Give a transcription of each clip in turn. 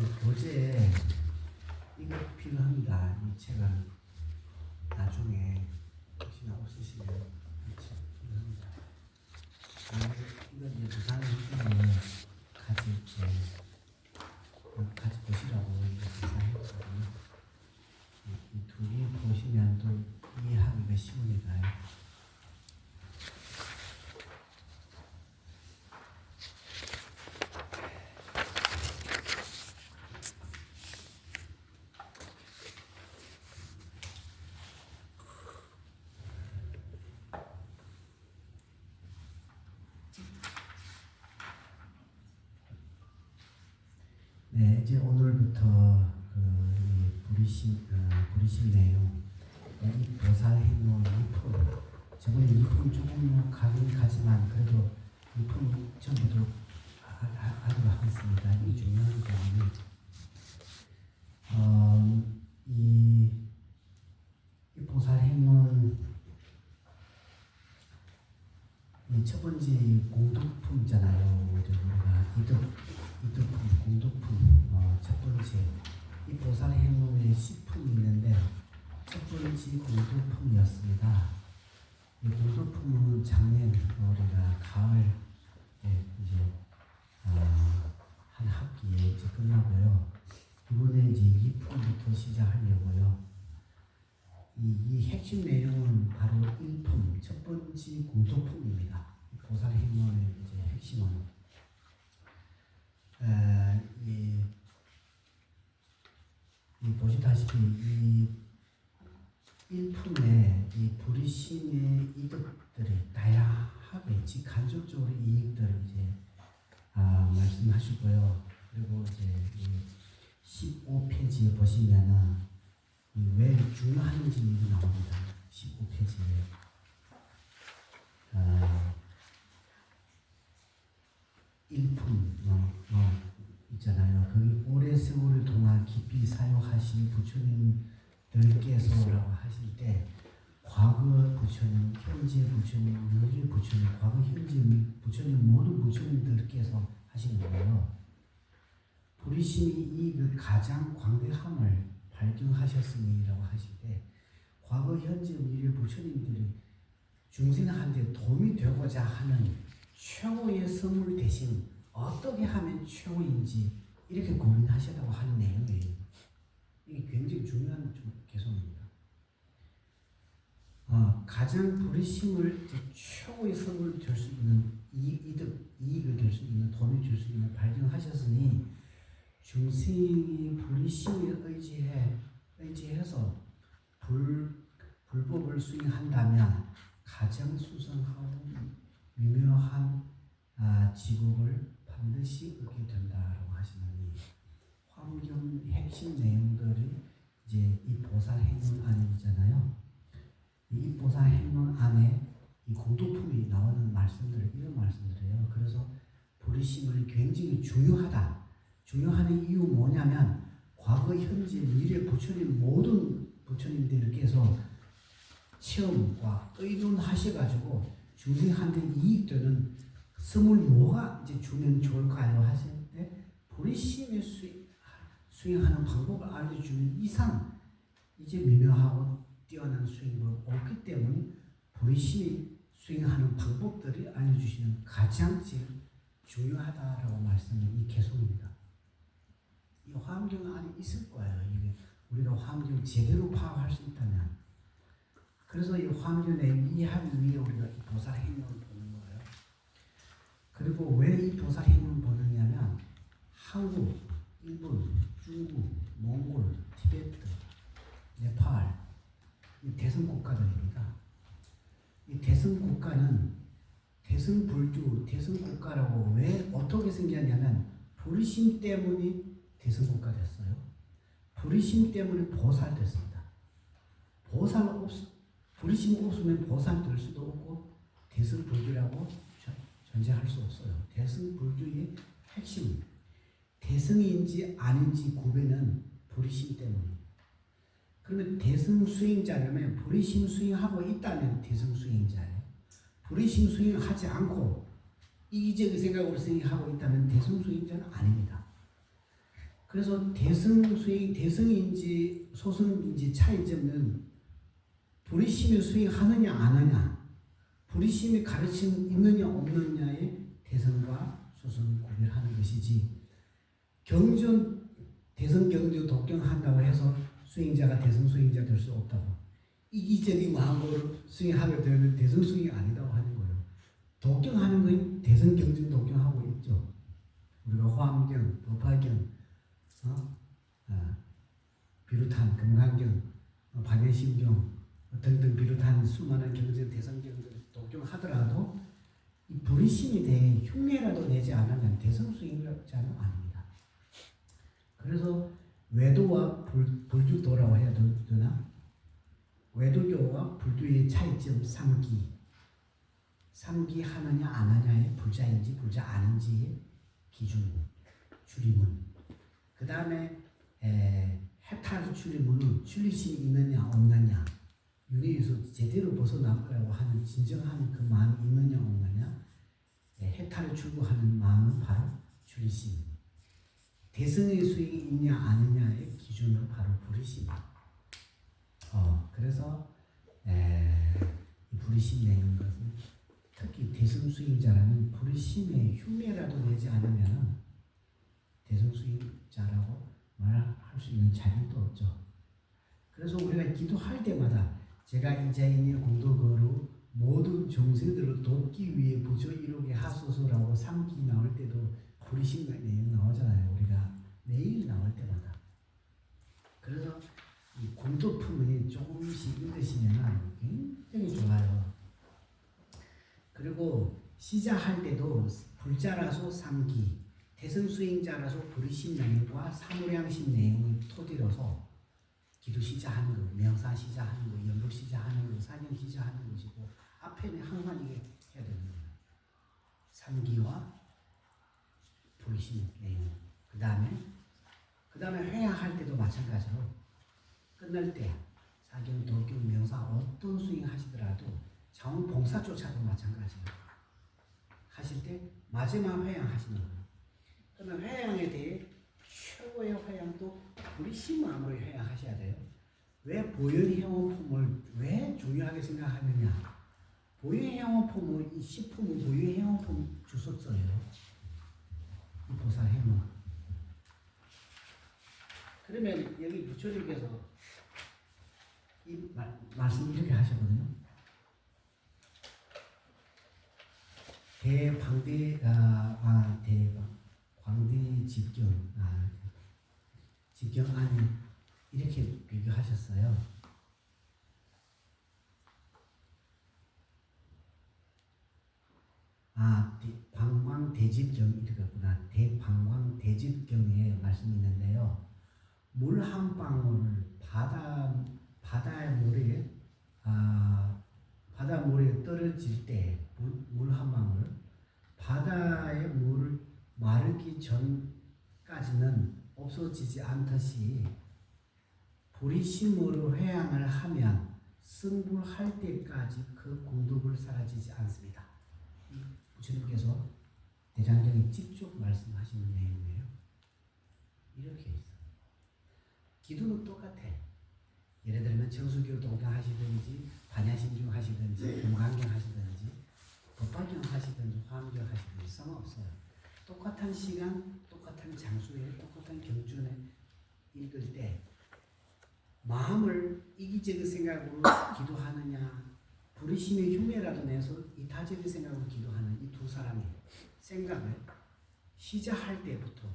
교재에 이거 필요합니다. 이 책은 나중에 혹시나 없으시면 이 책 필요합니다. 이거 이제 부산 학생을 같이 보시라고 기사했거든요. 이 두 개 보시면 또 이해하기가 쉬우니까요. 네, 이제 오늘부터 부리심 내용, 이 보살 행동 2품, 저번에 2품 조금 가긴 가지만 그래도 2품 전부도 하도록 하겠습니다. 이 중요한 부분이 이 보살 행동 이 첫 번째 공덕품이잖아요. 우리가 이덕품, 공덕품, 첫 번째 이 보살 행동에 10품이 있는데 첫 번째 공덕품이었습니다. 이 공덕품은 작년 우리가 가을 이제 한 학기에 이제 끝나고요. 이번에 이제 2품부터 시작하려고요. 이 핵심 내용은 바로 1품, 첫 번째 공덕품입니다. 보살 행동의 이제 핵심은 이 보시다시피 이 1품에 이 부리심의 이득들이 다양하게 간접적으로 이익들을 이제 말씀하시고요. 그리고 이제 이 15페이지에 보시면은 왜 중요한지 나옵니다. 15페이지에 일품 있잖아요. 거기 오래 세월을 동안 깊이 사용하신 부처님들께서라고 하실 때 과거 부처님, 현재 부처님, 미래 부처님, 과거 현재 부처님 모든 부처님들께서 하시는 거예요. 부리심이 이 가장 광대함을 발견하셨으니라고 하실 때 과거, 현재, 미래 부처님들이 중생한테 도움이 되고자 하는 최고의 선물 대신 어떻게 하면 최고인지 이렇게 고민하셨다고 하는 내용이에요. 이게 굉장히 중요한 개성입니다. 가장 부리심을 최고의 선물을 줄 수 있는 이익을 줄 수 있는 도움을 줄 수 있는 발견하셨으니 중생이 부리심에 의지해서 불법을 수행한다면 가장 수상하고 미묘한 지국을 반드시 얻게 된다라고 하시는 환경 핵심 내용들이 이제 이 보살 행론 안에 있잖아요. 이 보살 행론 안에 이 공덕품이 나오는 말씀들을 이런 말씀들이에요. 그래서 부리심을 굉장히 중요한 이유 뭐냐면 과거, 현재, 미래 부처님 모든 부처님들께서 체험과 의논하셔가지고 중생한테 이익되는 선물 뭐가 이제 주면 좋을까요? 하실 때 부리심에 수행하는 방법을 알려주는 이상 이제 미묘하고 뛰어난 수행법이 없기 때문에 부리심이 수행하는 방법들이 알려주시는 가장 제일 중요하다라고 말씀하는 이 개성입니다. 이 환경 안에 있을 거예요. 이게 우리가 환경 제대로 파악할 수 있다면. 그래서 이 환경에 이해하기 위해 우리가 이 보살 행동을 보는 거예요. 그리고 왜 이 보살 행동을 보느냐면 한국, 일본, 중국, 몽골, 티베트, 네팔 이 대성 국가들입니다. 이 대성 국가는 대성불교, 대성 국가라고 왜 어떻게 생겼냐면 부리심 때문에 대성 국가 됐어요. 부리심 때문에 보살 됐습니다. 부리심 없으면 보살 될 수도 없고 대성불교라고 존재할 수 없어요. 대성불교의 핵심, 대성인지 아닌지 구별은 부리심 때문에. 그러면 대성 수행자라면 부리심 수행하고 있다면 대성 수행자예요. 부리심 수행하지 않고 이기적인 생각으로 수행하고 있다면 대성 수행자는 아닙니다. 그래서 대승 수행, 대승인지 소승인지 차이점은 불의심이 수행하느냐 안 하냐, 불의심이 가르침 있느냐 없느냐의 대승과 소승을 구별하는 것이지, 경전 대승 경전 독경한다고 해서 수행자가 대승 수행자 될 수 없다고, 이기적인 마음으로 수행하게 되면 대승 수행이 아니라고 하는 거예요. 독경하는 건 대승 경전 독경하고 있죠. 우리가 화엄경, 법화경, 비롯한 금강경, 반야심경 등등 비롯한 수많은 경전, 대승 경전 독경하더라도 이 불의심에 대해 흉내라도 내지 않으면 대승 수행자는 아닙니다. 그래서 외도와 불주도라고 해야 되나? 외도교와 불교의 차이점 3기 하느냐 안 하냐의 불자인지 불자 아닌지의 기준, 출입문. 그 다음에 해탈 출입문은 출리심이 있느냐 없느냐, 윤회에서 제대로 벗어나려고 하는 진정한 그 마음이 있느냐 없느냐, 해탈을 출구하는 마음은 바로 출리심. 대승의 수행이 있냐 아니냐의 기준은 바로 불의심. 그래서 이 불의심 내는 것은 특히 대승 수행자라는 불의심에 흉내라도 내지 않으면 대승 수행자라고 말할 수 있는 자격도 없죠. 그래서 우리가 기도할 때마다 제가 이자인의 공덕으로 모든 정세들을 돕기 위해 부처 이루게 하소서라고 3기 나올 때도 불의심 내용 나오잖아요. 우리가 매일 나올 때마다. 그래서 이 공덕품이 조금씩 읽으시면 굉장히 좋아요. 그리고 시작할 때도 불자라서 3기, 대승수행자라서 불의심 내용과 사무량심 내용을 토대로서 기도 시작하는 거, 명사 시작하는 거, 연복 시작하는 거, 사경 시작하는 것이고, 앞에는 항상 이게 해야 되는 거예요. 3기와 불의심 내용. 그 다음에 회양할 때도 마찬가지로 끝날 때 사경, 도경, 명사 어떤 수행 하시더라도 자원봉사조차도 마찬가지로 하실 때 마지막 회양하시는 거예요. 그러면 회양에 대해 최고의 회양도 불의심 마음으로 회양하셔야 돼요. 왜 보현해원품을 왜 중요하게 생각하느냐? 보현해원품은 이 식품은 보현해원품 주석서예요. 이 보살해원. 그러면 여기 부처님께서 이 말씀 이렇게 하셨거든요. 광대 집경, 집경 안에 이렇게 비교하셨어요. 방광대집경 이렇게구나. 대방광대집경에 말씀이 있는데요. 물 한 방울을 바다의 물에 바다 물에 떨어질 때 물 한 방울, 바다의 물을 마르기 전까지는 없어지지 않듯이 불의심으로 회양을 하면 승불할 때까지 그 공덕을 사라지지 않습니다. 부처님께서 대장경에 직접 말씀하시는 내용이에요. 이렇게 있어요. 기도는 똑같아. 예를 들면 정수기로 동경하시든지 반야심경 하시든지 금강경 하시든지 법화경 하시든지 화엄경 하시든지 상관없어요. 똑같은 시간, 똑같은 장소에 똑같은 경전에 읽을 때 마음을 이기적인 생각으로 기도하느냐, 불의심의 흉내라도 내서 이타적인 생각으로 기도하는 이 두 사람의 생각을 시작할 때부터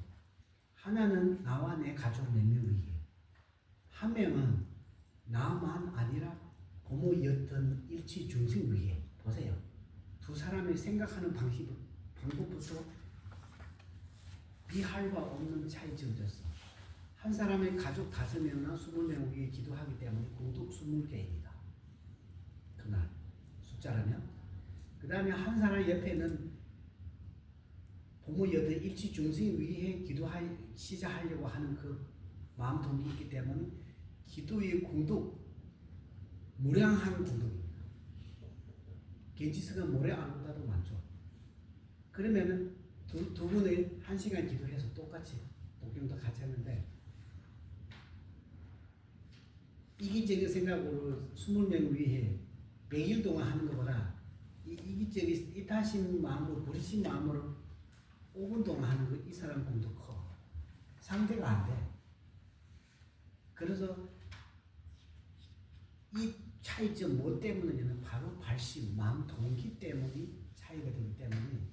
하나는 나와 내 가족 몇 명 위에, 한 명은 나만 아니라 고모였던 일치 중생 위에. 보세요. 두 사람의 생각하는 방법부터 비할 바 없는 차이점이었어. 한 사람의 가족 5명이나 20명 위에 기도하기 때문에 공덕 20개입니다. 그날 숫자라면. 그 다음에 한 사람 옆에는 부모였던 일치 중생 위에 시작하려고 하는 그 마음통이 있기 때문에 기도의 공덕, 무량한 공덕입니다. 겐지스가 모래 알보다도 많죠. 그러면은 두 분의 1시간 기도해서 똑같이 독경도 같이 했는데 이기적인 생각으로 20명 위해 100일 동안 하는 것보다 이기적인 이타심 마음으로 부리신 마음으로 5분 동안 하는 거 이 사람 공도 커. 상대가 안 돼. 그래서 이 차이점 뭐 때문이냐면 바로 발심, 마음 동기 때문이 차이가 되기 때문에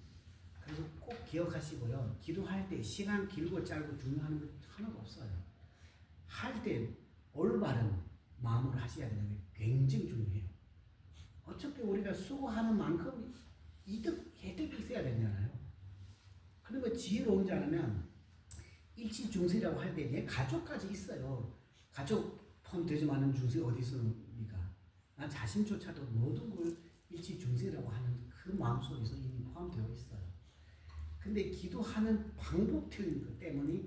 그래서 꼭 기억하시고요. 기도할 때 시간 길고 짧고 중요한 거 하나도 없어요. 할 때 올바른 마음으로 하셔야 되는 게 굉장히 중요해요. 어차피 우리가 수고하는 만큼 이득, 혜택이 있어야 되잖아요. 그리고 지혜로운 자라면 일치중생이라고 할 때 내 가족까지 있어요. 가족 포함되지 않은 중생 어디 있습니까? 난 자신조차도 모든 걸 일치중생이라고 하는 그 마음속에서 이미 포함되어 있어요. 근데 기도하는 방법 틀린 것 때문에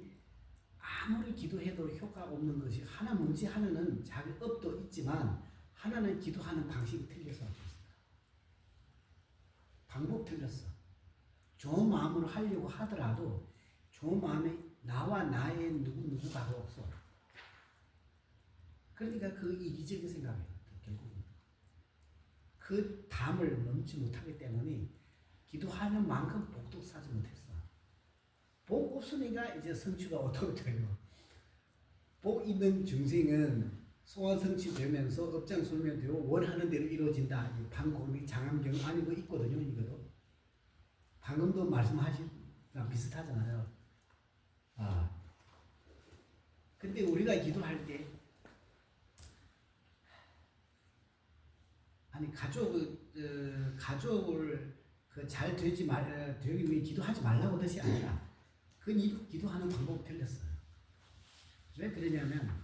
아무리 기도해도 효과가 없는 것이 하나 뭔지 하나는 자기 업도 있지만 하나는 기도하는 방식이 틀려서 방법 틀렸어. 좋은 마음으로 하려고 하더라도 좋은 마음에 나와 나의 누구가 없어. 그러니까 그 이기적인 생각이에요. 결국은 그 담을 넘지 못하기 때문에 기도하는 만큼 복도 사지 못했어. 복 없으니까 이제 성취가 어떻게 돼요? 복 있는 중생은 소원 성취되면서 업장설명되고 원하는 대로 이루어진다. 방공이 장암경 아니고 있거든요. 이거도 방금도 말씀하시랑 비슷하잖아요. 근데 우리가 기도할 때 아니 가족을 잘 되기 위해 기도하지 말라고 뜻이 아니라 그 기도하는 방법 틀렸어요. 왜 그러냐면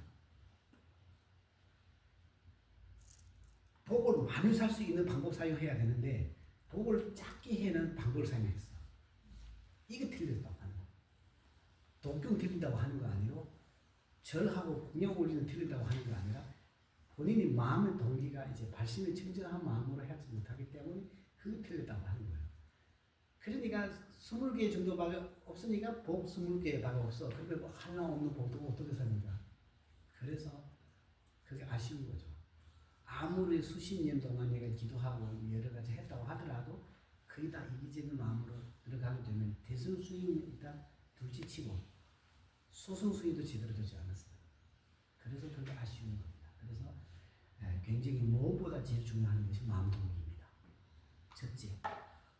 복을 많이 살 수 있는 방법 사용해야 되는데 복을 작게 해는 방법을 사용했어. 이게 틀렸다고 하는 거. 독경 틀린다고 하는 거 아니고 절하고 공양 올리는 틀린다고 하는 거 아니라 본인이 마음의 동기가 이제 발심의 청정한 마음으로 하지 못하기 때문에 그게 틀렸다고 하는 거예요. 그러니까 20개 정도밖에 없으니까 복 20개밖에 없어. 그런데 뭐 하나 없는 복도 어떻게 삽니까? 그래서 그게 아쉬운 거죠. 아무리 수십 년 동안 내가 기도하고 여러 가지 했다고 하더라도 거의 다 이기적인 마음으로 들어가게 되면 대성수임은 일단 둘째치고 소성수임도 제대로 되지 않았어요. 그래서 그게 아쉬운 겁니다. 그래서 굉장히 무엇보다 제일 중요한 것이 마음 동기입니다. 첫째.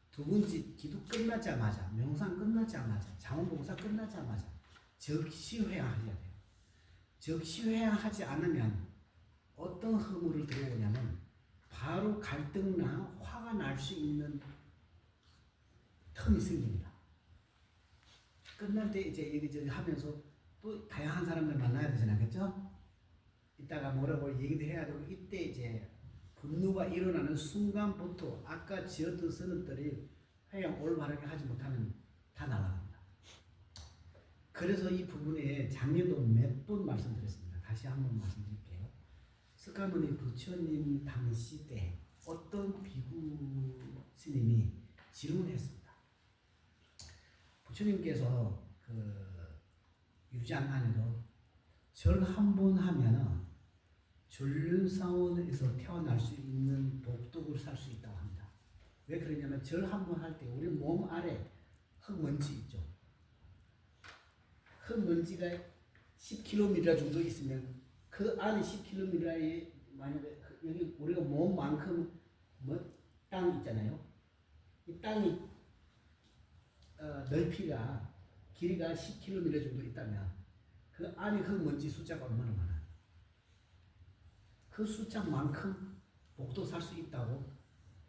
두 번째, 기도 끝나자마자, 명상 끝나자마자, 자원봉사 끝나자마자 적시회양해야 돼요. 적시회양하지 않으면 어떤 허물을 들어오냐면 바로 갈등나 화가 날 수 있는 틈이 생깁니다. 끝날 때 이제 여기저기 하면서 또 다양한 사람들 만나야 되잖아요. 그렇죠? 이따가 뭐라고 얘기도 해야 되고 이때 이제 분노가 일어나는 순간부터 아까 지었던 선언들이 회양 올바르게 하지 못하면 다 날아갑니다. 그래서 이 부분에 작년도 몇 번 말씀드렸습니다. 다시 한번 말씀드릴게요. 석가모니 부처님 당시 때 어떤 비구 스님이 질문했습니다. 부처님께서 유장 안에도 절 한 번 하면 전륜사원에서 태어날 수 있는 복덕을 살 수 있다고 합니다. 왜 그러냐면 절 한 번 할 때 우리 몸 아래 흙먼지 있죠. 흙먼지가 10km 정도 있으면 그 안에 10km에 만약에 여기 우리가 몸만큼 땅 있잖아요. 이 땅이 넓이가 길이가 10km 정도 있다면 그 안에 흙먼지 숫자가 얼마나 많아요? 그 숫자만큼 복도 살 수 있다고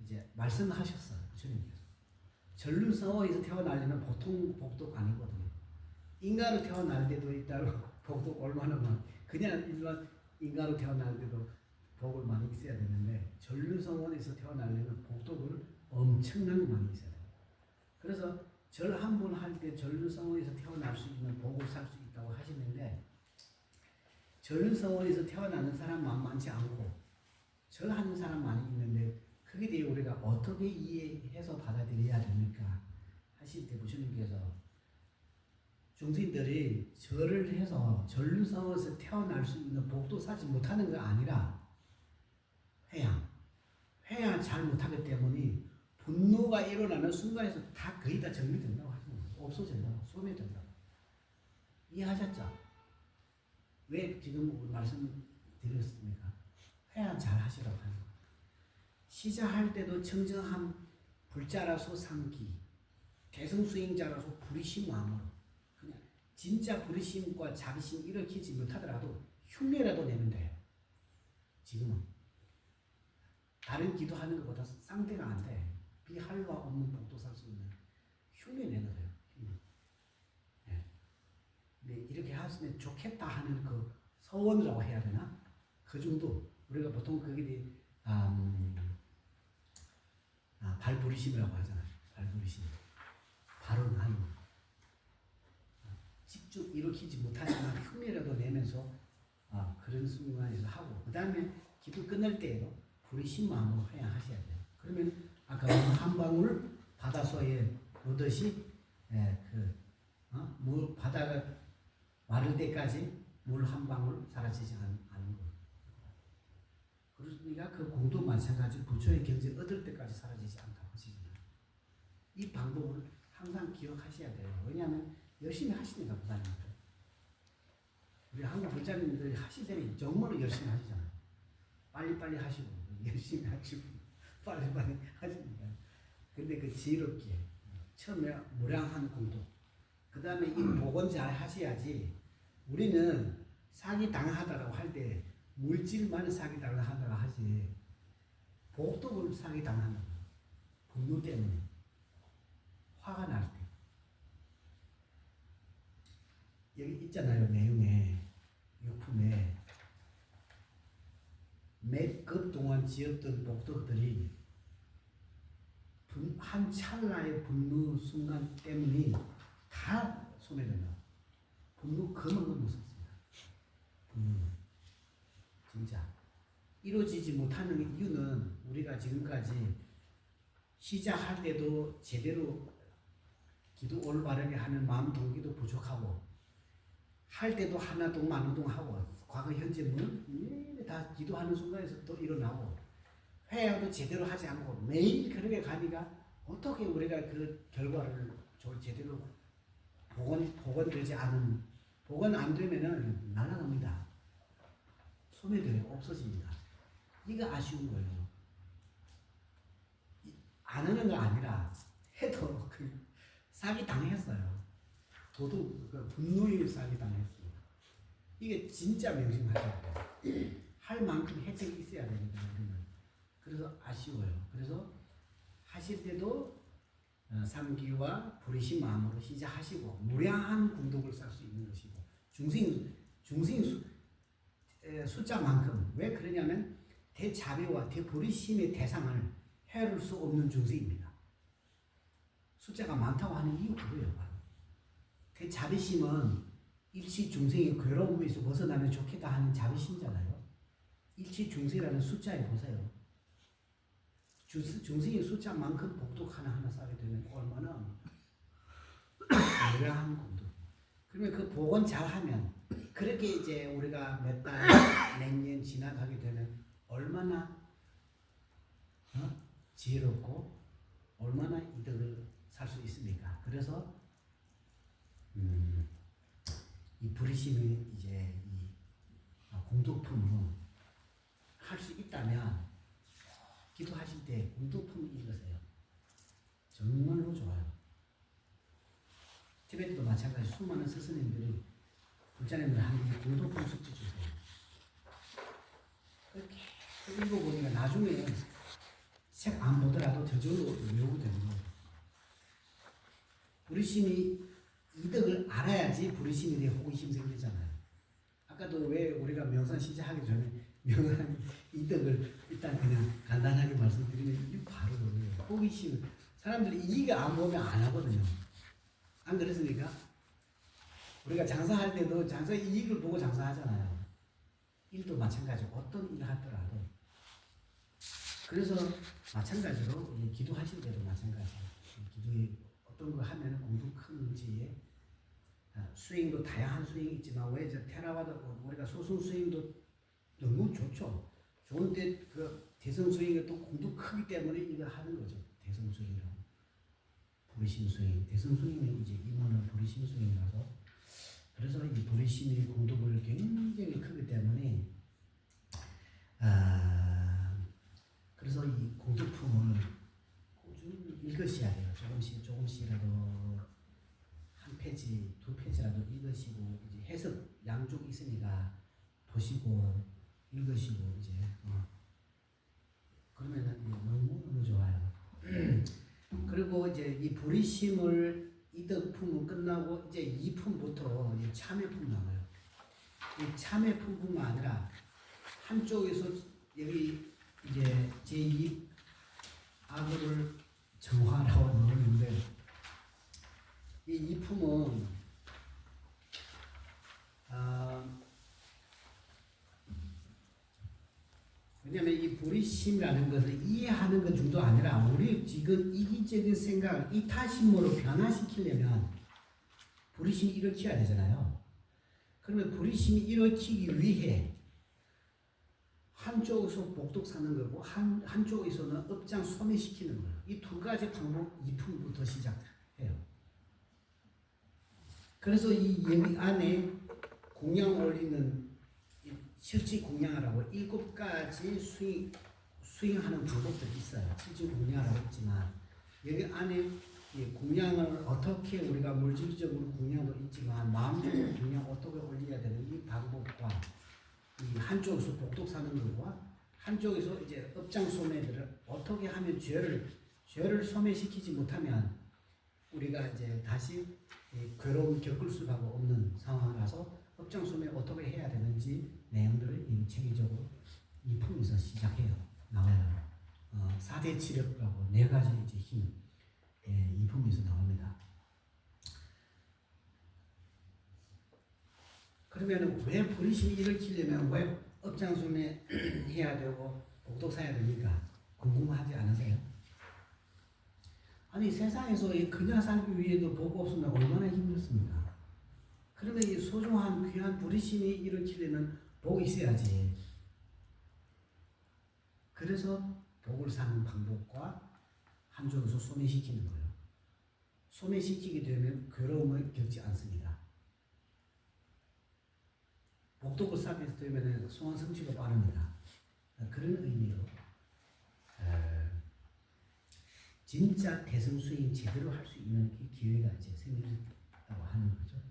이제 말씀하셨어요. 주님께서. 전륜사원에서 태어나려면 보통 복도 아니거든요. 인간으로 태어날 때도 있다고 복도 얼마나 많아. 그냥 일반 인간으로 태어날 때도 복을 많이 있어야 되는데 전륜사원에서 태어나려면 복덕을 엄청나게 많이 있어야 돼요. 그래서 절 한 번 할 때 전륜사원에서 태어날 수 있는 복을 살 수 있다고 하시는데 전륜사원에서 태어나는 사람 많지 않고 절하는 사람 많이 있는데 그게 대해 우리가 어떻게 이해해서 받아들여야 됩니까? 하실 때 부처님께서 중생들이 절을 해서 전류성에서 태어날 수 있는 복도 사지 못하는 게 아니라 회양 잘 못하기 때문에 분노가 일어나는 순간에서 다 거의 다 정리된다고 하시는 거예요. 없어진다고, 소멸된다고. 이해하셨죠? 왜 지금 말씀드렸습니까? 회양 잘 하시라고 하는 거예요. 시작할 때도 청정한 불자라서 상기, 대성수행자라서 불의심 마음으로 그냥 진짜 불의심과 자비심 일으키지 못하더라도 흉내라도 내면 돼요. 지금은 다른 기도하는 것보다 상대가 안 돼. 비할 바 없는 복도 살 수 있는 흉내 내는 거예요. 네. 근데 이렇게 하시면 좋겠다 하는 그 서원이라고 해야 되나? 그 정도. 우리가 보통 그게 발부리심이라고 하잖아요. 발부리심. 발언하는 거. 직접 일으키지 못하지만 흉내라도 내면서 그런 순간에서 하고, 그 다음에 기도 끝날 때에도 불의심 마음으로 회양하셔야 돼요. 그러면 아까 한 방울 바다소에 놓듯이 물 바다가 마를 때까지 물 한 방울 사라지지 않는 거예요. 그러니까 그 공도 마찬가지 부처의 경지 얻을 때까지 사라지지 않다고 하시잖아요. 이 방법을 항상 기억하셔야 돼요. 왜냐하면 열심히 하시니까 부자님들. 우리 한국 부자님들이 하실 때는 정말로 열심히 하시잖아요. 빨리빨리 하시고 열심히 하시고 빨리빨리 하십니다. 근데 그 지혜롭게 처음에 무량한 공도, 그 다음에 이 복원 잘 하셔야지. 우리는 사기 당하다라고 할 때 물질만 사기 당하다가 하지 복덕을 사기 당한다. 분노 때문에 화가 날 때. 여기 있잖아요. 내용에 육품에 몇 급 동안 지었던 복덕들이 한 찰나의 분노 순간 때문에 다 소멸된다. 분노 그만큼 무섭습니다. 진짜 이루어지지 못하는 이유는 우리가 지금까지 시작할 때도 제대로 기도 올바르게 하는 마음 동기도 부족하고, 할 때도 하나동 마나동 하고, 과거 현재 다 기도하는 순간에서 또 일어나고, 회양도 제대로 하지 않고 매일 그렇게 가니까 어떻게 우리가 그 결과를 제대로 복원되지 않은, 복원 안 되면은 날아갑니다. 소멸돼요. 없어집니다. 이거 아쉬운 거예요. 안 하는 거 아니라 해도 사기 당했어요. 도둑 분노의 사기 당했어요. 이게 진짜 명심하셔야 돼요. 할 만큼 혜택이 있어야 됩니다. 우리는. 그래서 아쉬워요. 그래서 하실 때도 삼기와 불의심 마음으로 시작하시고 무량한 공덕을 쌓을 수 있는 것이고, 중생 숫자만큼. 왜 그러냐면 대자비와 대불의심의 대상을 헤아릴 수 없는 중생입니다. 숫자가 많다고 하는 이유가 그거예요. 바로 대자비심은 일치 중생의 괴로움에서 벗어나면 좋겠다 하는 자비심이잖아요. 일치 중생이라는 숫자에 보세요. 중생의 숫자만큼 복덕 하나 쌓게 되면 얼마나 무량한 공덕. 그러면 그 복원 잘하면, 그렇게 이제 우리가 몇 달, 몇 년 지나가게 되면 얼마나 지혜롭고 얼마나 이득을 살 수 있습니까? 그래서 이 불의심이 이제 이 공덕품으로 할 수 있다면 기도하실 때 공덕품 읽으세요. 정말로 좋아요. 티베트도 마찬가지. 수많은 스승님들이 불자님들 하는 공덕품 숙제 주세요. 그렇게 읽어보니까 나중에 책 안 보더라도 저절로 외우게 되는 거예요. 불의심이 이득을 알아야지 불의심에 대해 호기심 생기잖아요. 아까도 왜 우리가 명상 시작하기 전에 명상 이득을 일단 그냥 간단하게 말씀드리면 이게 바로 그거예요. 호기심. 사람들이 이익을 안 보면 안 하거든요. 안 그렇습니까? 우리가 장사할 때도 장사 이익을 보고 장사하잖아요. 일도 마찬가지고 어떤 일을 하더라도. 그래서 마찬가지로 기도하실 때도 마찬가지예요. 기도에 어떤 거 하면 공덕 큰지에 스윙도 다양한 스윙이 있지만 왜 이제 테라와드 우리가 소승 스윙도 너무 좋죠. 좋은데 그 대성 스윙이 또 공도 크기 때문에 이거 하는 거죠. 대성 스윙이라고. 브리심 스윙. 대성 스윙은 이제 임원은 브리심 스윙이라서 그래서 이 브리심이 공도를 굉장히 크기 때문에 그래서 이 공조품을 꾸준히 읽으셔야 돼요. 조금씩이라도 한 페이지, 두 페이지라도 읽으시고 이제 해석 양쪽 있으니까 보시고 읽으시고 이제 그러면은 너무 좋아요. 그리고 이제 이 브리심을 이덕품은 끝나고 이제 2품부터 참외품 나와요. 이 참외품뿐만 아니라 한쪽에서 여기 이제 제2 악어를 정화라고 넣었는데 이 이품은 왜냐하면 이 브리심이라는 것을 이해하는 것 정도 아니라 우리 지금 이기적인 생각을 이타심으로 변화시키려면 브리심이 일으켜야 되잖아요. 그러면 브리심이 일으키기 위해 한쪽에서 복독사는 거고 한쪽에서는 업장 소멸시키는 거예요. 이 두 가지 방법 이품부터 시작해요. 그래서 이 여기 안에 공양 올리는 실질 공양하라고 7가지 수행하는 방법들이 있어요. 실질 공양하라고 있지만 여기 안에 공양을 어떻게 우리가 물질적으로 공양도 있지만 마음적으로 공양 어떻게 올려야 되는 이 방법과 이 한쪽에서 복독 사는 것과 한쪽에서 이제 업장 소매들을 어떻게 하면 죄를 소매시키지 못하면 우리가 이제 다시 괴로움 겪을 수밖에 없는 상황이라서 업장 소매 어떻게 해야 되는지 내용들을 체계적으로 이 품에서 시작해요. 나와요. 4대 치력이라고 4가지 이제 힘, 이 품에서 나옵니다. 그러면 왜 브리심이 일으키려면 왜 업장 소매 해야 되고 복독 사야 됩니까? 궁금하지 않으세요? 아니 세상에서 그냥 살기 위해도 복 없으면 얼마나 힘들습니까? 그러면 이 소중한 귀한 브리심이 일으키려면 복이 있어야지. 그래서 복을 사는 방법과 한쪽에서 소매시키는 거예요. 소매시키게 되면 괴로움을 겪지 않습니다. 복독을 쌓게 되면 소원 성취가 빠릅니다. 그런 의미로 진짜 대성 스윙 제대로 할 수 있는 기회가 이제 생긴다고 하는 거죠.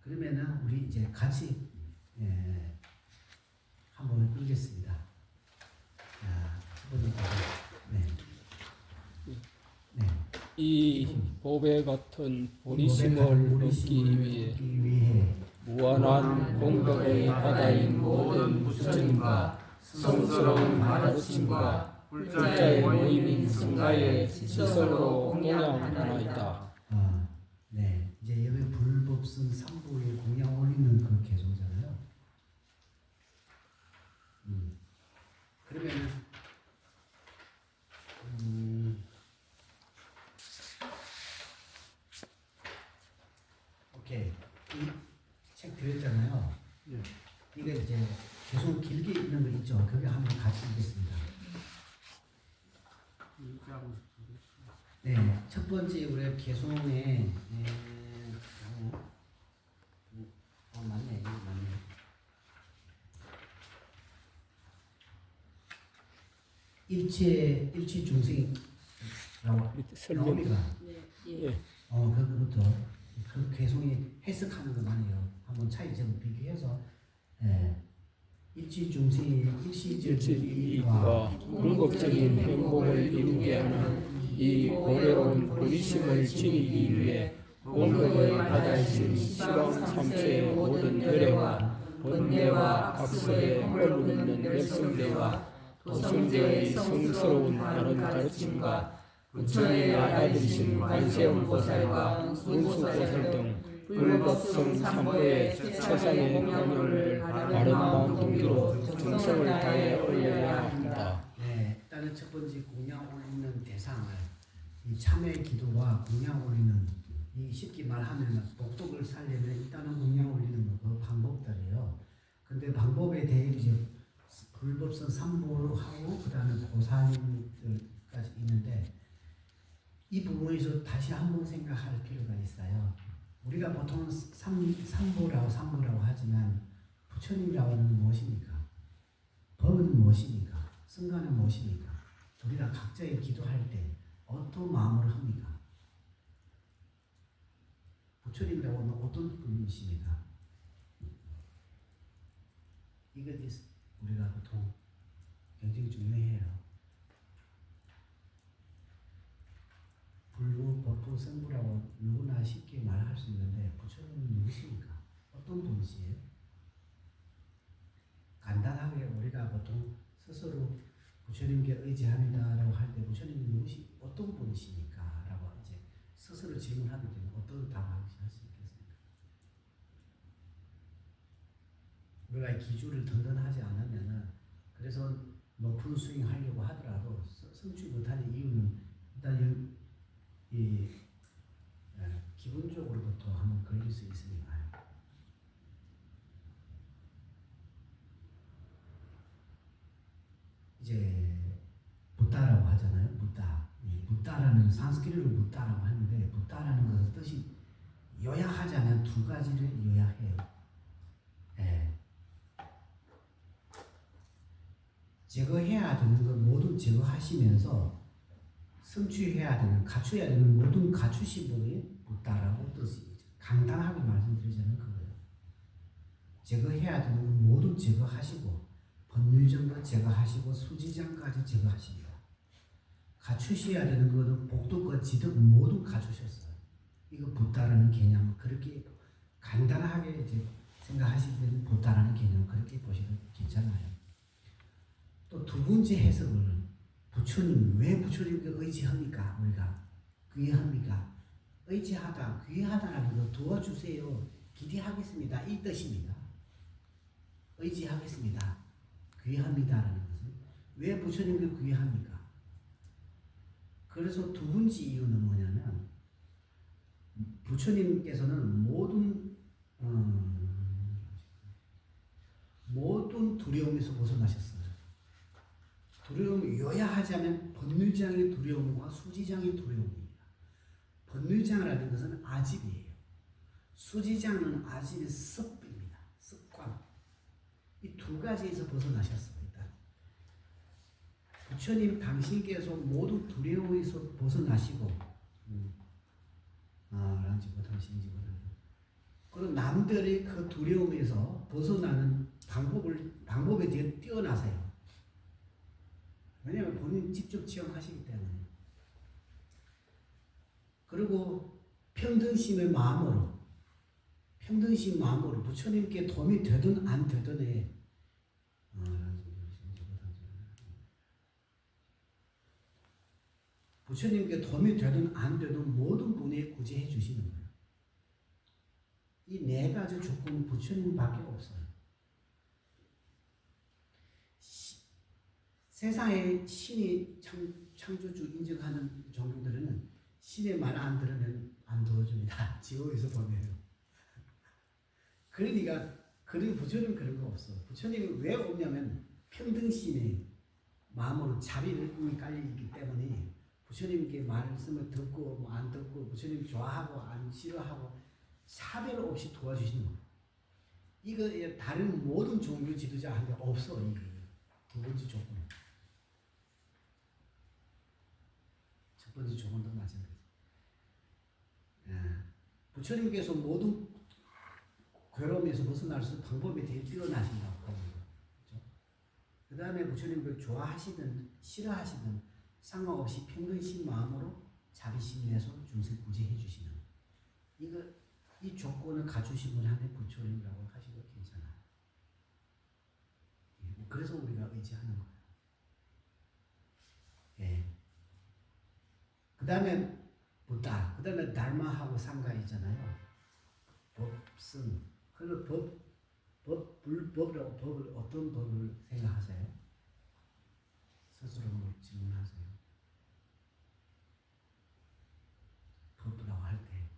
그러면은 우리 이제 같이 한번 읽겠습니다. 첫 번째 이 보배 같은 보리심을 얻기 위해 무한한 공덕의 바다인 모든 부처님과 성스러운 가르침과 불자의 모임인 성가의 지성으로 공양하나이다. 네, 이제 여기 불법성 3부에 공양 올리는 그 개소잖아요. 그러면 오케이. 이 책 드렸잖아요. 이게 이제 계속 길게 있는 거 있죠. 그게 한번 같이 읽겠습니다. 네, 첫 번째 우리 개송에 맞네, 이거 맞네. 일체 중생이라고 나옵니다. 그것도 그 개송이 해석하는 거 많아요. 한번 차이점 비교해서 일체 중생이 일시적인 이익과 궁극적인 행복을 이루게 하는 이 고래로운 브리심을 지니기 위해 공덕의 바다이신 시방 삼체의 모든 열애와 번뇌와 각설의 헐물있는 맵성대와 도승대의 성스러운 바른 가르침과 부처님의 아들이신 관세음 보살과 문수보살 등 불법성 삼보의 최상의 경영을 바른 마음 동기로 정성을 다해 올려야 합니다. 네, 일단은 첫 번째 공양 올리는 대상을 이 참회 기도와 공양 올리는 이 쉽게 말하면 복덕을 살려면 일단은 공양 올리는 거 그 방법들이에요. 근데 방법에 대해 이제 불법성 삼보하고 그다음에 고사님들까지 있는데 이 부분에서 다시 한번 생각할 필요가 있어요. 우리가 보통 삼보라고 하지만 부처님이라고는 무엇입니까? 법은 무엇입니까? 승가는 무엇입니까? 우리가 각자의 기도할 때 어떤 마음으로 합니까? 부처님이라고 하면 어떤 분이십니까? 이것이 우리가 보통 굉장히 중요해요. 불부, 법부, 성부라고 누구나 쉽게 말할 수 있는데 부처님은 누구십니까? 어떤 분이시에요? 간단하게 우리가 보통 스스로 부처님께 의지합니다라고 할 때 부처님은 어떤 분이십니까? 라고 이제 스스로 질문하게 되면 어떤 답하실 수 있겠습니까? 우리가 기주를 든든하지 않으면은 그래서 높은 스윙하려고 하더라도 성취 못하는 이유는 일단 기본적으로부터 한번 걸릴 수 있으니까요. 이제 부다라고 하잖아요. 부다라는 산스크리트로 부다라고 하는데 부다라는 것은 뜻이 요약하자면 두 가지를 요약해요. 예. 제거해야 되는 걸 모두 제거하시면서 성취해야 되는, 갖춰야 되는 모든 갖추신 분이 부다라고 뜻이죠. 간단하게 말씀드리자면 그거예요. 제거해야 되는 건 모두 제거하시고 법률정도 제거하시고 수지장까지 제거하십니다. 갖추셔야 되는 것은 복덕과 지덕 모두 갖추셨어요. 이거 부다라는 개념 그렇게 간단하게 이제 생각하시면 부다라는 개념 그렇게 보시면 괜찮아요. 또 두 번째 해석을 부처님 왜 부처님께 의지합니까? 우리가 귀합니까? 의지하다 귀하다라는 거 도와주세요. 기대하겠습니다. 이 뜻입니다. 의지하겠습니다. 귀합니다라는 것은 왜 부처님께 귀합니까? 그래서 두 번째 이유는 뭐냐면 부처님께서는 모든 두려움에서 벗어나셨어요. 두려움을 요약하자면 법률장의 두려움과 수지장의 두려움입니다. 법률장이라는 것은 아집이에요. 수지장은 아집의 습입니다. 습관. 이 두 가지에서 벗어나셨어요. 일단 부처님 당신께서 모두 두려움에서 벗어나시고 그리고 남들의 그 두려움에서 벗어나는 방법에 대해 뛰어나세요. 왜냐하면 본인 직접 체험하시기 때문에. 그리고 평등심의 마음으로 부처님께 도움이 되든 안 되든에 부처님께 도움이 되든 안 되든 모든 분에 구제해 주시는 거예요. 이 네 가지 조건은 부처님밖에 없어요. 세상에 신이 창조주 인정하는 종교들은 신의 말 안 들으면 안 도와줍니다. 지옥에서 보내요. 그러니까 부처님 그런 거 없어. 부처님이 왜 없냐면 평등심의 마음으로 자비를 이미 깔려있기 때문에 부처님께 말씀을 듣고 뭐 안 듣고 부처님 좋아하고 안 싫어하고 차별 없이 도와주시는 거예요. 이거 다른 모든 종교 지도자한테 없어. 이게 두 번째 조건. 첫 번째 조건도 마찬가지. 부처님께서 모든 괴로움에서 벗어날 수 있는 방법에 대해 뛰어나신다고 봅니다. 그렇죠? 그 다음에 부처님을 좋아하시든 싫어하시든 상관없이 평등신 마음으로 자비심 내서 중생 구제해 주시는 이 조건을 갖추신 분한테 부처님이라고 하시도 괜찮아요. 그래서 우리가 의지하는 거예요. 예. 그 다음에 부다, 그 다음에 달마하고 상가 있잖아요. 법승. 그래서 법이라고 법을 어떤 법을 생각하세요? 스스로 질문하세요. 법이라고 할 때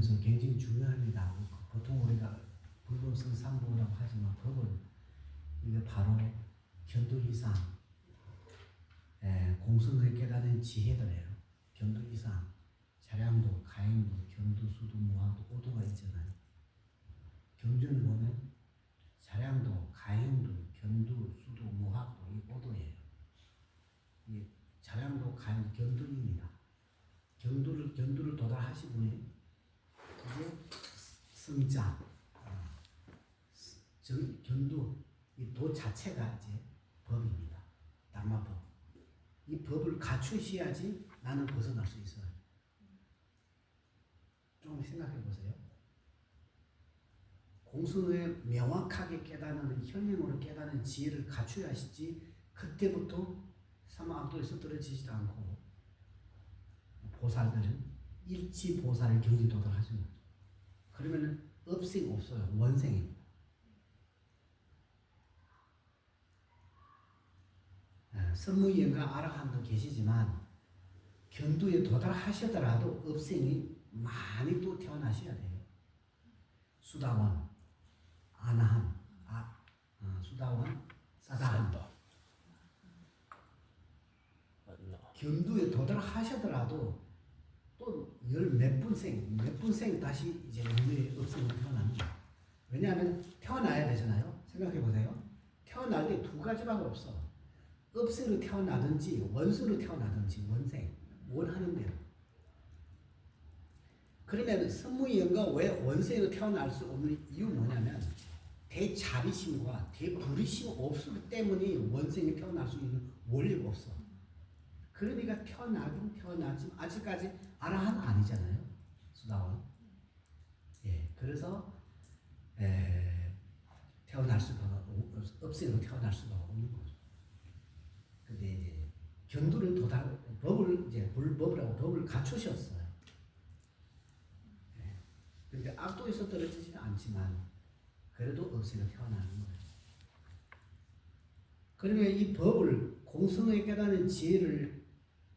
중에서 굉장히 중요합니다. 보통 우리가 불법성 삼보라고 하지만 법은 이게 바로 견도 이상, 공성을 깨닫는 지혜들이에요. 견도 이상, 자량도, 가행도, 견도, 수도, 무학도, 오도가 있잖아요. 경전을 보면 자량도, 가행도, 견도, 수도, 무학도 이 오도예요. 이 자량도, 가행, 견도입니다. 견도를 도달하시면 이제 성자, 견도 이 도 자체가 이제 법입니다. 다마법. 이 법을 갖추셔야지 나는 벗어날 수 있어요. 좀 생각해 보세요. 공성을 명확하게 깨닫는 현명으로 깨닫는 지혜를 갖추어야지 그때부터 사마악도에서 떨어지지도 않고 보살들은 일치 보살의 경지 도달하시는 거죠. 그러면은 업생 없어요. 원생입니다. 선무연가 아라한도 계시지만 견도에 도달하시더라도 업생이 많이 또 태어나셔야 돼요. 수다원, 아나함, 수다원, 사다함. 견도에 도달하시더라도 또 열 몇 분생 다시 이제 우리의 업생이 태어납니다. 왜냐하면 태어나야 되잖아요. 생각해 보세요. 태어날 때 두 가지밖에 없어. 업세로 태어나든지 원수로 태어나든지 원생 원하는 대로. 그러면 선무연가 왜 원생으로 태어날 수 없는 이유 뭐냐면 대자비심과 대불의심 없기 때문에 원생이 태어날 수 있는 원리가 없어. 그러니까 태어나긴 태어나지만 아직까지 아라한 아니잖아요. 수다원. 그래서 태어날 수가 업생으로 태어날 수가 없는 거죠. 근데 이제 견도를 법을 이제 불법이라고 법을 갖추셨어요. 근데 악도에서 떨어지지는 않지만 그래도 업생으로 태어나는 거예요. 그러면 이 법을 공성에 깨닫는 지혜를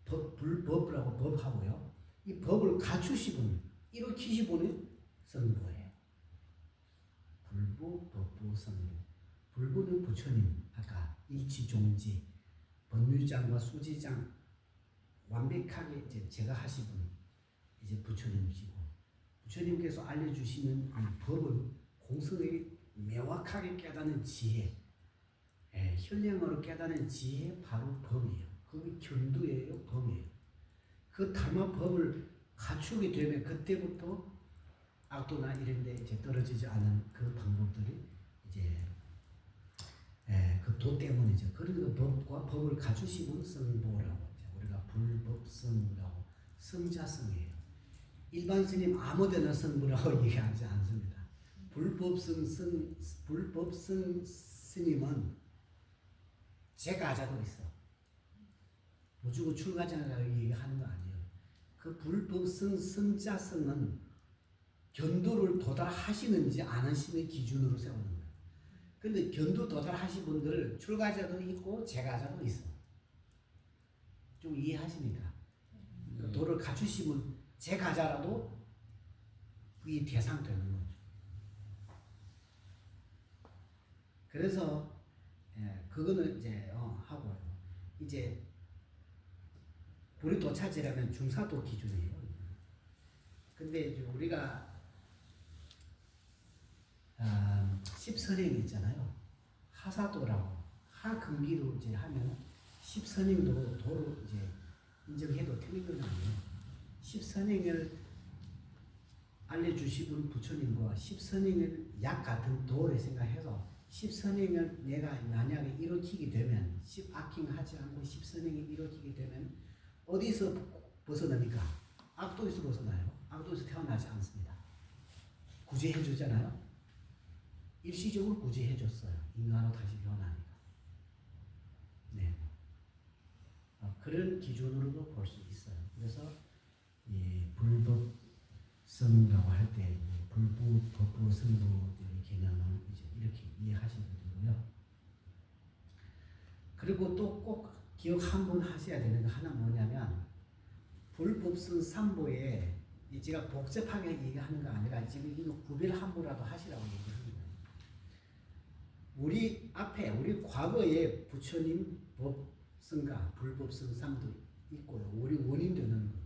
불법이라고 법하고요. 이 법을 갖추시분, 이루키시분이 성부예요. 불부, 법부, 성부. 불부는 부처님, 아까 일치종지, 법률장과 수지장 완벽하게 이제 제가 하신 분, 이제 부처님이시고, 부처님께서 알려주시는 이 법을 공성에 명확하게 깨닫는 지혜, 현량으로 깨닫는 지혜 바로 법이에요. 그게 견도예요, 법이에요. 그 다만 법을 갖추게 되면 그때부터 악도나 이런데 이제 떨어지지 않은 그 방법들이 이제 그 도 때문이죠. 그러니까 법과 법을 갖추시면 성보라고 우리가 불법성이라고 성자성이에요. 일반 스님 아무데나 성부라고 얘기하지 않습니다. 불법성 스님은 제가자도 있어. 무조건 출가자라고 얘기하는 거 아니에요. 그 불법성 성자성은 견도를 도달하시는지 안 하시는 기준으로 세우는 거예요. 근데 견도 도달하신 분들 출가자도 있고 제가자도 있어. 좀 이해하십니까? 도를 갖추시면 제가자라도 그게 대상되는 거죠. 그래서 그거는 이제 하고요. 이제 불이 도차지라면 중사도 기준이에요. 근데 이제 우리가 10선행 있잖아요. 하사도라고 하금기로 이제 하면 10선행도 도로 이제 인정해도 틀린 건 아니에요. 10선행을 알려주시는 부처님과 10선행을 약 같은 도를 생각해서 10선행을 내가 만약에 이루키게 되면 10악행 하지 않고 10선행을 이루키게 되면 어디서 벗어납니까? 악도에서 벗어나요. 악도에서 태어나지 않습니다. 구제해 주잖아요. 일시적으로 구제해 줬어요. 인간으로 다시 태어나니까. 네. 그런 기준으로도 볼 수 있어요. 그래서 이 불법성이라고 할 때 불부, 법부, 성부의 개념을 이제 이렇게 이해하시면 되고요. 그리고 또 꼭 기억 한번 하셔야 되는 거 하나 뭐냐면 불법성 삼보에 제가 복잡하게 얘기하는 거 아니라 지금 이거 구별 함부라도 하시라고 얘기합니다. 우리 앞에 우리 과거에 부처님 법성가 불법성삼도 있고요. 우리 원인 되는 거.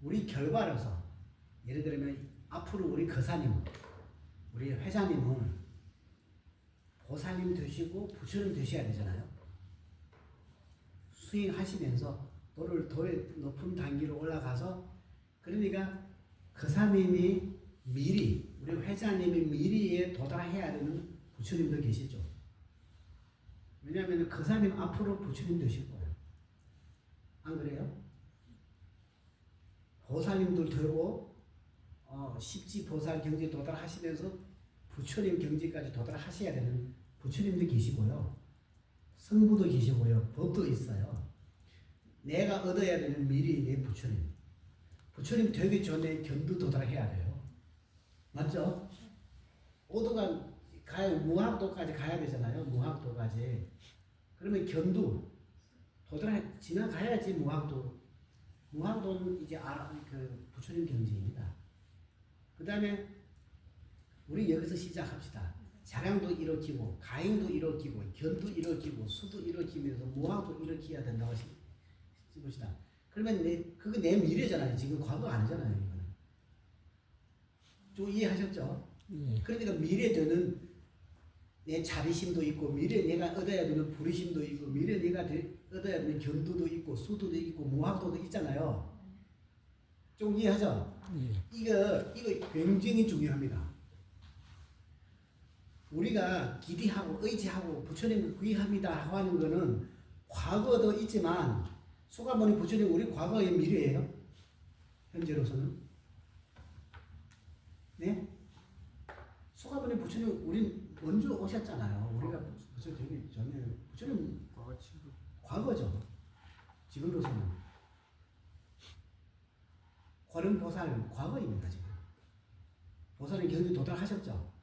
우리 결과로서 예를 들면 앞으로 우리 거사님, 우리 회장님은 보살님 되시고 부처님 되셔야 되잖아요. 수행하시면서 도를 높은 단계로 올라가서 그러니까 거사님이 미리 우리 회장님이 미리에 도달해야 되는 부처님도 계시죠. 왜냐하면 거사님 앞으로 부처님 되실 거예요. 안 그래요? 보살님들 되고 십지 보살 경지에 도달하시면서 부처님 경지까지 도달하셔야 되는 부처님도 계시고요. 성부도 계시고요. 법도 있어요. 내가 얻어야 되는 미리 내 부처님. 부처님 되기 전에 견도 도달해야 돼요. 맞죠? 오도가 가야 무학도까지 가야 되잖아요. 무학도까지. 그러면 견도 지나가야지 무학도. 무학도는 이제 그 부처님 경지입니다. 그 다음에 우리 여기서 시작합시다. 자량도 일으키고 가행도 일으키고 견도 일으키고 수도 일으키면서 무학도 일으켜야 된다고 봅시다. 그러면 그거 내 미래잖아요. 지금 과거 아니잖아요. 이거는. 좀 이해하셨죠? 그러니까 미래 되는 내 자비심도 있고 미래 내가 얻어야 되는 부리심도 있고 미래 내가 얻어야 되는 견도도 있고 수도도 있고 무학도도 있잖아요. 좀 이해하죠? 이거 굉장히 중요합니다. 우리가 기대하고 의지하고 부처님을 구의합니다 하는 거는 과거도 있지만 소가모니 부처님 우리 과거의 미래예요. 현재로서는. 네? 소가모니 부처님 우리 먼저 오셨잖아요. 우리가 부처님 되기 전에 부처님 과거죠. 지금으로서는 관음보살 과거입니다. 지금 보살은 경지 도달하셨죠.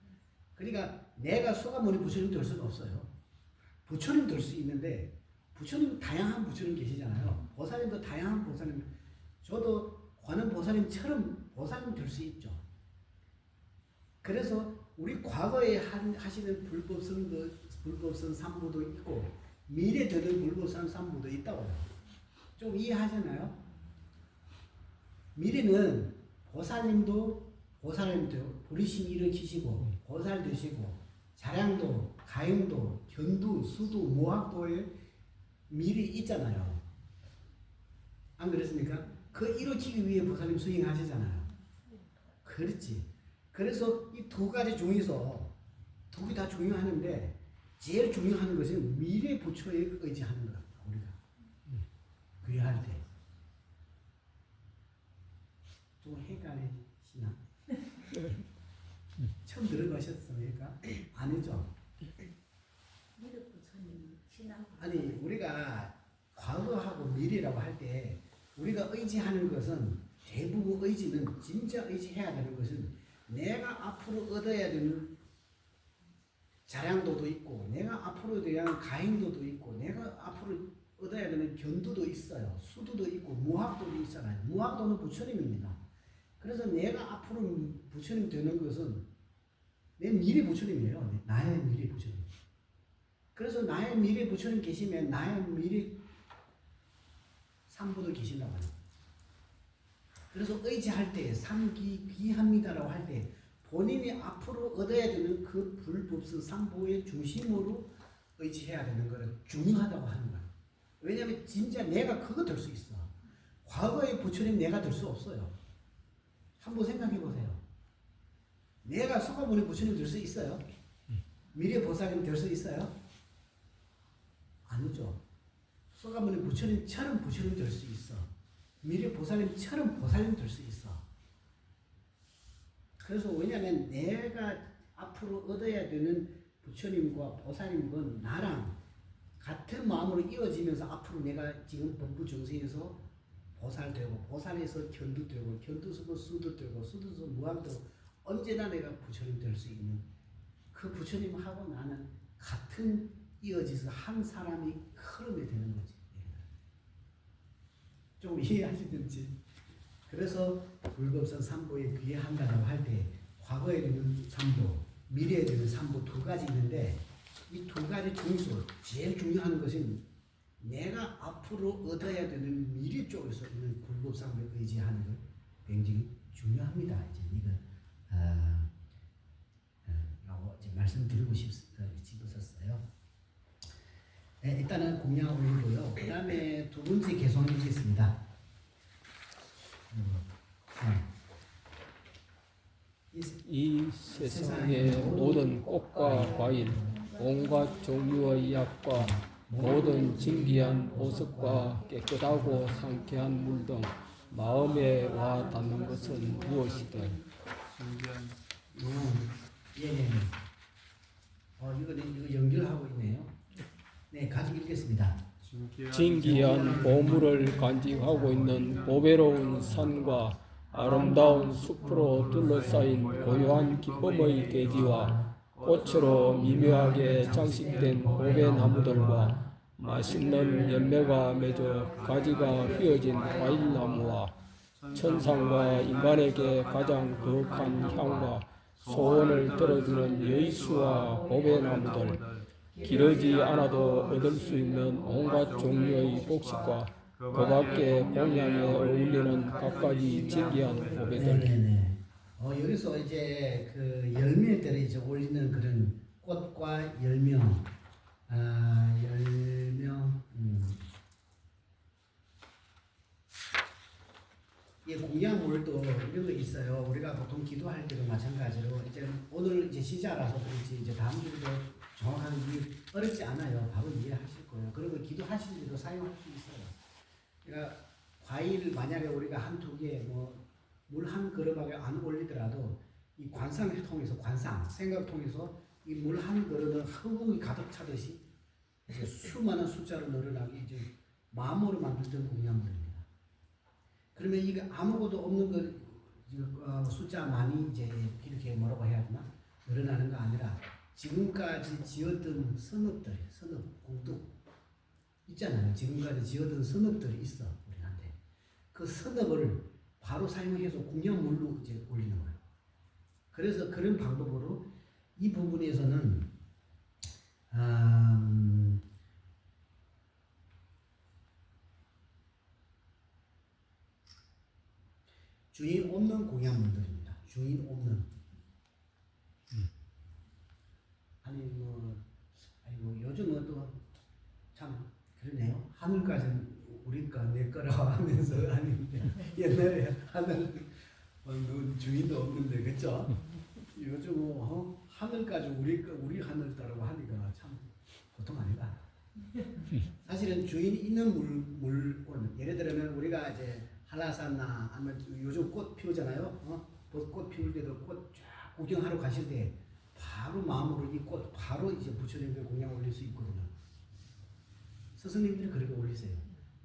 그러니까 내가 소가모니 부처님 될 수는 없어요. 부처님 될 수 있는데 부처님 다양한 부처님 계시잖아요. 보살님도 다양한 보살님. 저도 관음보살님처럼 보살님 될 수 있죠. 그래서 우리 과거에 하시는 불법성 삼부도 있고 미래 되는 불법성 삼부도 있다고요. 좀 이해하시나요? 미래는 보살님도 부리심 일으키시고 보살 되시고 자량도 가행도 견도 수도 무학도에 미리 있잖아요. 안 그렇습니까? 그 일으키기 위해 보살님 수행하시잖아요. 그렇지. 그래서 이 두 가지 중에서 두 개 다 중요하는데 제일 중요한 것은 미래 부처에 의지하는 거다. 우리가 귀할 때. 좀 헷갈리시나? 처음 들어보셨습니까? 아니죠? 아니 우리가 과거하고 미래라고 할 때 우리가 의지하는 것은 대부분 의지는 진짜 의지해야 되는 것은 내가 앞으로 얻어야 되는 자량도도 있고 내가 앞으로 대한 가행도도 있고 내가 앞으로 얻어야 되는 견도도 있어요. 수도도 있고 무학도도 있잖아요. 무학도는 부처님입니다. 그래서 내가 앞으로 부처님 되는 것은 내 미래 부처님이에요. 나의 미래 부처님. 그래서 나의 미래 부처님 계시면 나의 미래 삼부도 계신다고 해요. 그래서 의지할 때 삼기 귀합니다라고 할 때 본인이 앞으로 얻어야 되는 그 불법성 삼부의 중심으로 의지해야 되는 것은 중요하다고 하는 거예요. 왜냐하면 진짜 내가 그거 될 수 있어. 과거의 부처님 내가 될 수 없어요. 한번 생각해 보세요. 내가 소가모니 부처님 될 수 있어요? 미래 보살님 될 수 있어요? 아니죠. 소가모니 부처님처럼 부처님 될 수 있어. 미래 보살님처럼 보살님 될 수 있어. 그래서 왜냐하면 내가 앞으로 얻어야 되는 부처님과 보살님은 나랑 같은 마음으로 이어지면서 앞으로 내가 지금 범부 정세에서 보살되고 보살에서 견두되고 견두서도 수도되고 수도서 무학되고 언제나 내가 부처님 될 수 있는 그 부처님하고 나는 같은 이어져서 한 사람이 흐름이 되는 거지. 좀 이해하시든지. 그래서 불급선 삼보에 귀한다라고 할 때 과거에 되는 삼보, 미래에 되는 삼보 두 가지 있는데 이 두 가지 중에서 제일 중요한 것은 내가 앞으로 얻어야 되는 미래 쪽에서 있는 불급삼보에 의지하는 것 굉장히 중요합니다. 이제 이거 요거 이제 말씀드리고 싶었어요. 네, 일단은 공양 올리고요. 그 다음에 두 번째 개성 읽겠습니다. 이 세상의 모든 꽃과 과일, 온갖 종류의 약과 모든 진귀한 보석과 깨끗하고 상쾌한 물 등 마음에 와 닿는 것은 무엇이든 예. 이거 연결하고 있네요. 네, 같이 읽겠습니다. 진귀한 보물을 간직하고 있는 보배로운 산과 아름다운 숲으로 둘러싸인 고요한 기쁨의 대지와 꽃으로 미묘하게 장식된 보배나무들과 맛있는 열매가 맺어 가지가 휘어진 과일나무와 천상과 인간에게 가장 거룩한 향과 소원을 들어주는 여의수와 보배나무들, 기르지 않아도 얻을 수 있는 온갖 종류의 복식과 그 밖에 공양에 어울리는 각가지 진귀한 보배들. 네네네. 여기서 이제 그 열매들을 이제 올리는 그런 꽃과 열명, 이 공양물도 이런 거 있어요. 우리가 보통 기도할 때도 마찬가지로 이제 오늘 이제 시자라서 그렇지 이제 다음 주도 정확하게 어렵지 않아요. 바로 이해하실 거예요. 그리고 기도하실 때도 사용할 수 있어요. 그러니까 과일 만약에 우리가 한 두 개 뭐 물 한 그릇밖에 안 올리더라도 이 관상을 통해서 생각을 통해서 이 물 한 그릇을 흙이 가득 차듯이 이제 수많은 숫자로 늘어나게 이제 마음으로 만들던 공양물입니다. 그러면 이게 아무것도 없는 거 숫자 많이 이제 이렇게 뭐라고 해야 되나 늘어나는 거 아니라 지금까지 지었던 선업들, 공덕 있잖아요. 지금까지 지었던 선업들이 있어 우리한테. 그 선업을 바로 사용해서 공양물로 이제 올리는 거예요. 그래서 그런 방법으로 이 부분에서는 주인 없는 공양물들입니다. 주인 없는. 아니 요즘은 또 참 그러네요. 하늘까지 우리가 내 거라고 하면서 아니 옛날에 하늘 주인도 없는데 그렇죠? 요즘은 하늘까지 우리 하늘 따라고 하니까 참 보통 아니다. 사실은 주인 있는 물 예를 들면 우리가 이제 한라산나 아니면 요즘 꽃 피우잖아요. 꽃 피울 때도 꽃 쫙 구경하러 가실 때 바로 마음으로 이 꽃 바로 이제 부처님께 공양 올릴 수 있거든요. 스승님들이 그렇게 올리세요.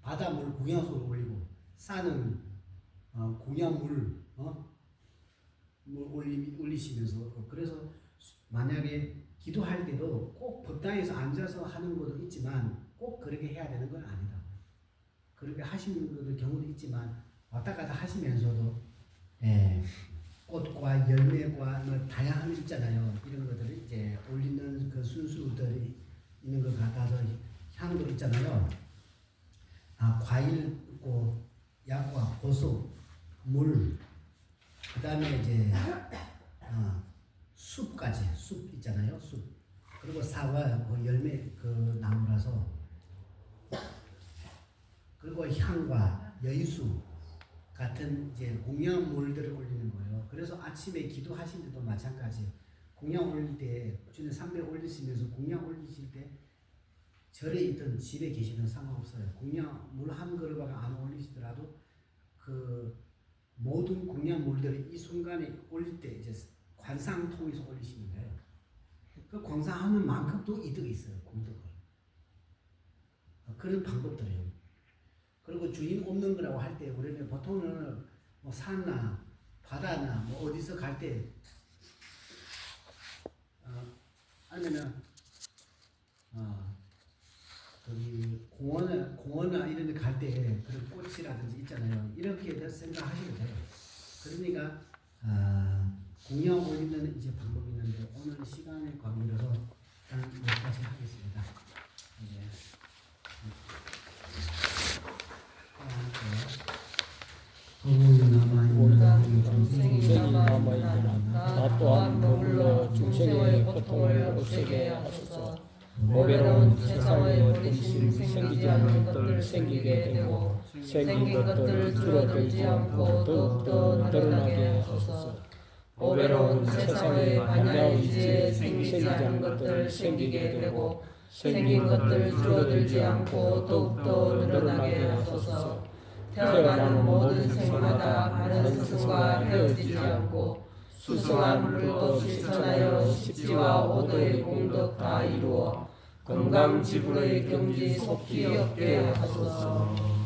바닷물 공양소로 올리고 산은 공양물 올리시면서 그래서 만약에 기도할 때도 꼭 법당에서 앉아서 하는 것도 있지만 꼭 그렇게 해야 되는 건 아니다. 그렇게 하시는 것도 경우도 있지만 왔다 갔다 하시면서도 꽃과 열매과 뭐 다양한 게 있잖아요. 이런 것들을 이제 올리는 그 순수들이 있는 것 같아서 향도 있잖아요. 과일 있고 약과 보석, 물, 그 다음에 이제 숲까지 숲 있잖아요. 숲 그리고 사과 그 열매 그 나무라서 그리고 향과 여의수 같은 이제 공양물들을 올리는 거예요. 그래서 아침에 기도하실 때도 마찬가지. 공양 올릴 때 주님 삼배 올리시면서 공양 올리실 때 절에 있든 집에 계시든 상관없어요. 공양 물 한 그릇밖에 안 올리시더라도 그 모든 공양물들을 이 순간에 올릴 때 이제 관상 통해서 올리시면 돼요. 그 관상하는 만큼 또 이득이 있어요. 공덕을. 그런 방법들이에요. 그리고 주인 없는 거라고 할 때 우리는 보통은 뭐 산나 바다나 뭐 어디서 갈 때 아니면 거기 공원이나 이런 데 갈 때 그런 꽃이라든지 있잖아요. 이렇게 생각하시면 돼요. 그러니까 공약 올리는 이제 방법이 있는데 오늘 시간의 관계로서 일단 여기까지 하겠습니다. 이제 중생이 남아있는 나 또한 머물러 중생의 고통을 없애게 하소서. 보배로운 세상에 본심 생기지 않는 것들 생기게 되고 생긴 것들 줄어들지 않고 더욱더 늘어나게 하소서. 보배로운 세상에 반야의지에 생기지 않는 것들 생기게 되고 생긴 것들 줄어들지 않고 더욱더 늘어나게 하소서. 태어나는 모든 생마다 많은 스승과 헤어지지 않고 수승한 불법 실천하여 십지와 오도의 공덕 다 이루어 건강지불의 경지 속히 얻게 하소서.